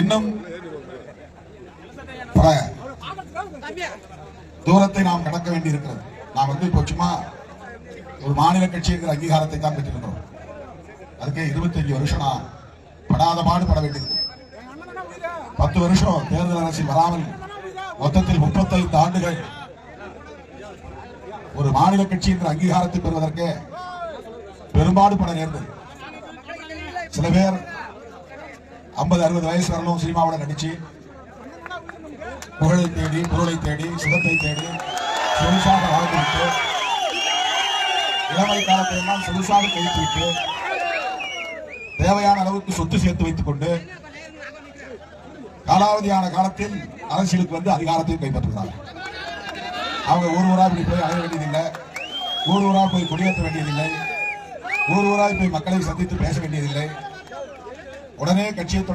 இன்னும் பல தூரத்தை நாம் கடக்க வேண்டி இருக்கிறது. நாம் இப்போ சும்மா ஒரு மாநில கட்சி என்கிற அங்கீகாரத்தை தான் பெற்றிருக்கிறோம். அதுக்கே 25 வருஷம் நான் படாத பாடுபட வேண்டியிருக்கு. 10 வருஷம் தேர்தல் அரசில் வராமல் மொத்தத்தில் 35 ஆண்டுகள் ஒரு மாநில கட்சி என்ற அங்கீகாரத்தை பெறுவதற்கு பெரும்பாடுபட நேர்ந்தது. சில பேர் 50-60 வயசு வரணும் சினிமாவோட நடிச்சு புகழை தேடி பொருளை தேடி சுகத்தை தேடி சொலுசாக வாழ்ந்துவிட்டு இளமை காலத்தை எல்லாம் சொலுசாக கழித்துவிட்டு தேவையான அளவுக்கு சொத்து சேர்த்து வைத்துக் கொண்டு காலாவதியான காலத்தில் அரசியலுக்கு வந்து அதிகாரத்தையும் கைப்பற்றுகிறார். அவங்க ஊர் ஊரா இப்படி போய் அடைய வேண்டியதில்லை, ஊர் ஊரா போய் கொடியேற்ற வேண்டியதில்லை, ஊர் ஊராய் போய் மக்களை சந்தித்து பேச வேண்டியதில்லை. உடனே கட்சியை